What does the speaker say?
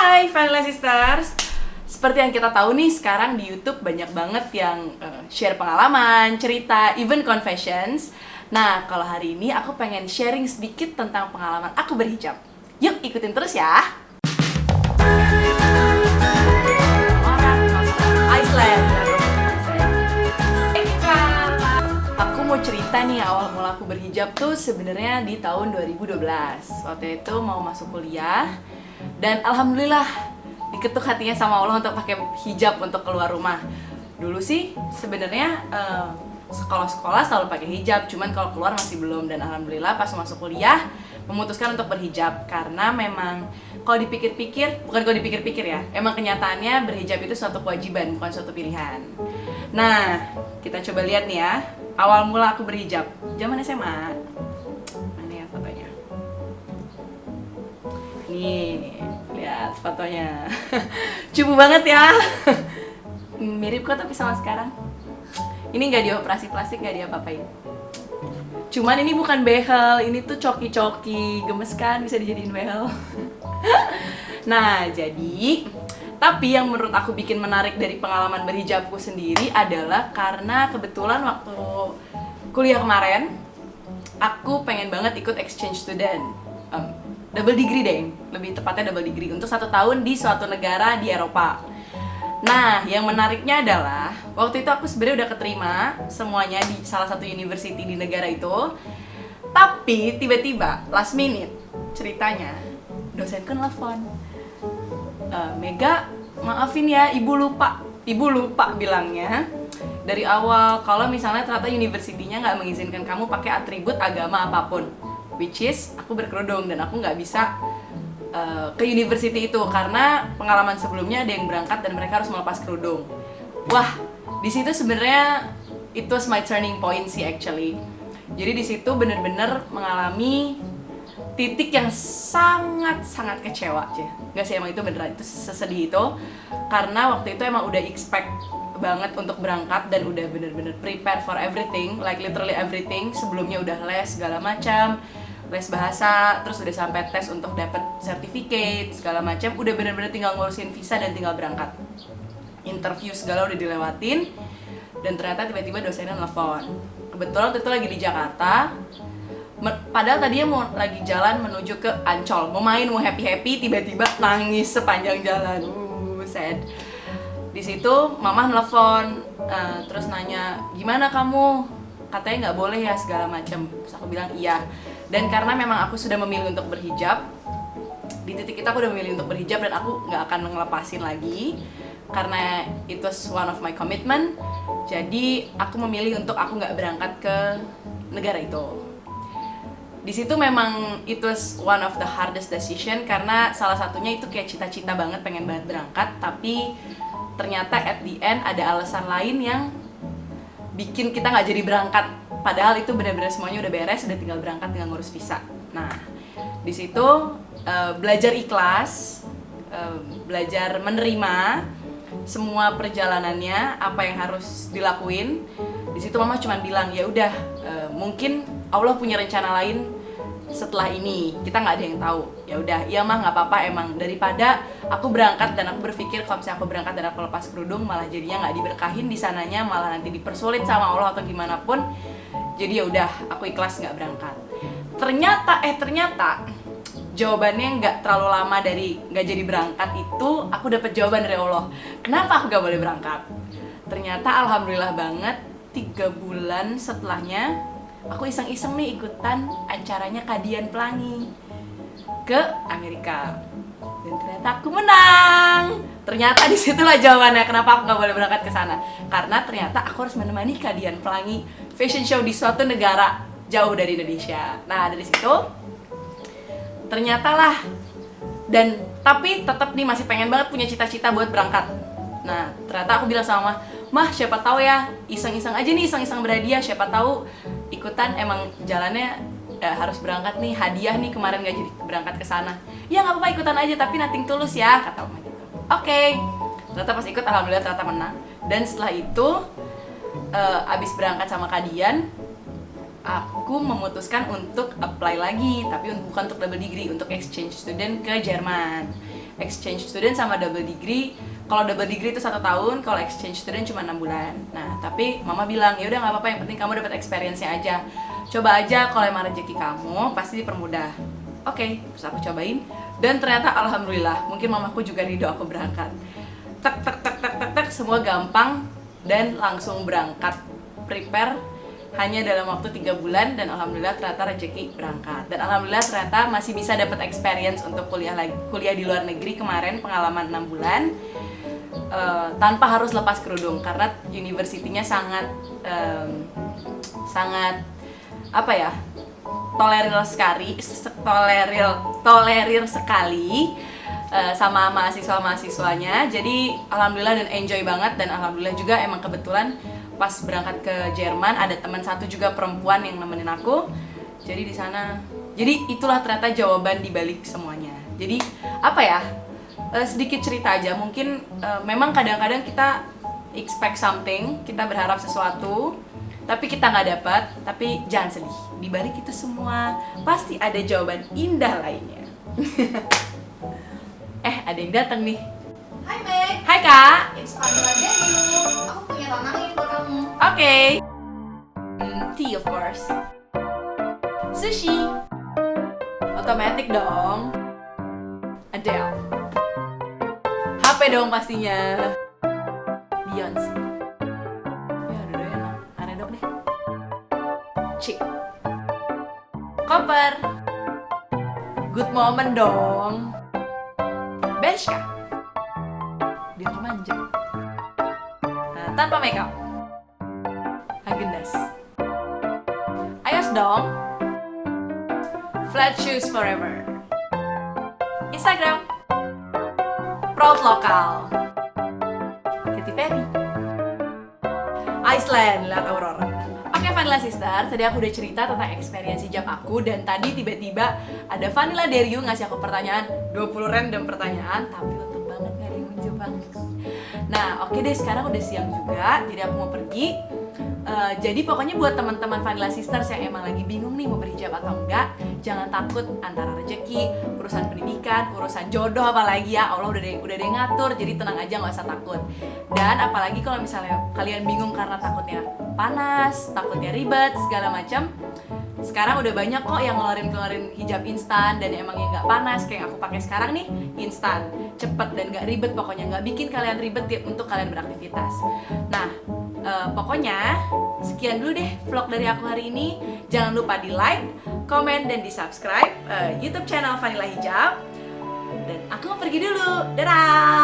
Hai Vanilla Sisters. Seperti yang kita tahu nih, sekarang di YouTube banyak banget yang share pengalaman, cerita, even confessions. Nah, kalau hari ini aku pengen sharing sedikit tentang pengalaman aku berhijab. Yuk ikutin terus ya. Iceland. Aku mau cerita nih, awal mula aku berhijab tuh sebenarnya di tahun 2012. Waktu itu mau masuk kuliah dan alhamdulillah diketuk hatinya sama Allah untuk pakai hijab untuk keluar rumah. Dulu sih sebenarnya sekolah-sekolah selalu pakai hijab, cuman kalau keluar masih belum. Dan alhamdulillah pas masuk kuliah memutuskan untuk berhijab karena memang kalau dipikir-pikir, bukan kalau dipikir-pikir ya, emang kenyataannya berhijab itu suatu kewajiban, bukan suatu pilihan. Nah, kita coba lihat nih ya, awal mula aku berhijab zaman SMA. Mana ya fotonya? Nih, lihat fotonya. Cupu banget ya. Mirip kok tapi sama sekarang. Ini nggak dioperasi plastik, nggak diapa-apain. Cuman ini bukan behel, ini tuh coki-coki. Gemes kan, bisa dijadiin behel. Nah, jadi tapi yang menurut aku bikin menarik dari pengalaman berhijabku sendiri adalah karena kebetulan waktu kuliah kemarin aku pengen banget ikut exchange student, double degree deh, lebih tepatnya double degree untuk 1 tahun di suatu negara di Eropa. Nah, yang menariknya adalah waktu itu aku sebenarnya udah keterima semuanya di salah satu university di negara itu. Tapi tiba-tiba last minute ceritanya dosenku nelfon, Mega, maafin ya, ibu lupa bilangnya dari awal kalau misalnya ternyata university-nya nggak mengizinkan kamu pakai atribut agama apapun, which is aku berkerudung dan aku nggak bisa ke university itu karena pengalaman sebelumnya ada yang berangkat dan mereka harus melepas kerudung. Wah, di situ sebenarnya it was my turning point sih actually. Jadi di situ bener-bener mengalami titik yang sangat kecewa aja. Nggak sih, emang itu beneran itu sesedih itu karena waktu itu emang udah expect banget untuk berangkat dan udah bener-bener prepare for everything, like literally everything. Sebelumnya udah les segala macam, les bahasa, terus udah sampai tes untuk dapat sertifikat segala macam, udah bener-bener tinggal ngurusin visa dan tinggal berangkat. Interview segala udah dilewatin dan ternyata tiba-tiba dosennya nelfon. Kebetulan waktu itu lagi di Jakarta. Padahal tadinya mau lagi jalan menuju ke Ancol, mau main, mau happy-happy, tiba-tiba nangis sepanjang jalan. Sad. Di situ mama nelfon, terus nanya, "Gimana kamu? Katanya nggak boleh ya segala macam." Terus aku bilang iya. Dan karena memang aku sudah memilih untuk berhijab, di titik itu aku udah memilih untuk berhijab dan aku nggak akan ngelepasin lagi karena itu one of my commitment. Jadi aku memilih untuk aku nggak berangkat ke negara itu. Di situ memang it was one of the hardest decision karena salah satunya itu kayak cita-cita banget, pengen banget berangkat, tapi ternyata at the end ada alasan lain yang bikin kita nggak jadi berangkat. Padahal itu benar-benar semuanya udah beres, udah tinggal berangkat, tinggal ngurus visa. Nah, di situ belajar ikhlas, belajar menerima semua perjalanannya, apa yang harus dilakuin. Di situ mama cuma bilang, ya udah, mungkin Allah punya rencana lain setelah ini, kita nggak ada yang tahu. Ya udah, iya mah nggak apa-apa, emang daripada aku berangkat dan aku berpikir kalau misalnya aku berangkat dan aku lepas kerudung malah jadinya nggak diberkahin di sananya, malah nanti dipersulit sama Allah atau gimana pun. Jadi ya udah, aku ikhlas nggak berangkat. Ternyata jawabannya nggak terlalu lama dari nggak jadi berangkat itu, aku dapat jawaban dari Allah. Kenapa aku nggak boleh berangkat? Ternyata alhamdulillah banget 3 bulan setelahnya aku iseng-iseng nih ikutan acaranya Kadian Pelangi ke Amerika dan ternyata aku menang. Ternyata disitulah jawabannya kenapa aku nggak boleh berangkat ke sana, karena ternyata aku harus menemani Kadian Pelangi fashion show di suatu negara jauh dari Indonesia. Nah, dari situ ternyata lah, dan tapi tetap nih masih pengen banget punya cita-cita buat berangkat. Nah, ternyata aku bilang sama Mah, siapa tahu ya, iseng-iseng aja nih, iseng-iseng berhadiah, siapa tahu ikutan emang jalannya harus berangkat nih, hadiah nih, kemarin gak jadi berangkat ke sana. Ya nggak apa-apa, ikutan aja, tapi nothing tulus ya, kata mama gitu. Oke. Ternyata pas ikut alhamdulillah ternyata menang. Dan setelah itu abis berangkat sama Kadian, aku memutuskan untuk apply lagi, tapi bukan untuk double degree, untuk exchange student ke Jerman. exchange student sama double degree. Kalau double degree itu 1 tahun, kalau exchange student cuma 6 bulan. Nah, tapi mama bilang, ya udah nggak apa-apa, yang penting kamu dapat experience-nya aja. Coba aja, kalau emang rezeki kamu pasti dipermudah. Oke, terus aku cobain dan ternyata alhamdulillah, mungkin mamaku juga ridho aku berangkat. Tek tek tek tek tek tek, semua gampang dan langsung berangkat. Prepare hanya dalam waktu 3 bulan dan alhamdulillah ternyata rezeki berangkat. Dan alhamdulillah ternyata masih bisa dapat experience untuk kuliah di luar negeri kemarin, pengalaman 6 bulan. Tanpa harus lepas kerudung karena universitinya sangat apa ya, tolerir sekali sama mahasiswanya. Jadi alhamdulillah dan enjoy banget, dan alhamdulillah juga emang kebetulan pas berangkat ke Jerman ada teman satu juga perempuan yang nemenin aku. Jadi di sana, jadi itulah ternyata jawaban dibalik semuanya. Jadi apa ya? Sedikit cerita aja, mungkin memang kadang-kadang kita expect something, kita berharap sesuatu, tapi kita nggak dapat. Tapi jangan sedih, di balik itu semua pasti ada jawaban indah lainnya. Ada yang datang nih. Hai Meg. Hai Kak. It's Vanilla Daniel. Aku punya tantangan buat kamu. Oke. Tea of course. Sushi. Otomatis dong. Adele. HP dong pastinya. Beyonce. Ya udah enak. Aredok deh. Chick. Koper. Good moment dong. Bershka. Dia manja. Nah, tanpa makeup. Häagen-Dazs. Ayos dong. Flat shoes forever. Instagram. Proud lokal. Katy Perry. Iceland, lihat aurora. Oke Vanilla Sister, tadi aku udah cerita tentang experience hijab aku, dan tadi tiba-tiba ada Vanilla Deriu ngasih aku pertanyaan, 20 random pertanyaan, tapi untuk banget gak ada yang menjebak. Nah oke deh, sekarang udah siang juga, jadi aku mau pergi. Jadi pokoknya buat teman-teman Vanilla Sisters yang emang lagi bingung nih mau berhijab atau enggak, jangan takut antara rezeki, urusan pendidikan, urusan jodoh apalagi ya, Allah udah ada yang ngatur, jadi tenang aja, nggak usah takut. Dan apalagi kalau misalnya kalian bingung karena takutnya panas, takutnya ribet, segala macam, sekarang udah banyak kok yang ngeluarin hijab instan dan emang yang nggak panas, kayak yang aku pakai sekarang nih, instan, cepet dan nggak ribet, pokoknya nggak bikin kalian ribet untuk kalian beraktivitas. Nah, pokoknya sekian dulu deh vlog dari aku hari ini. Jangan lupa di like, komen, dan di subscribe YouTube channel Vanilla Hijab. Dan aku mau pergi dulu, dadah.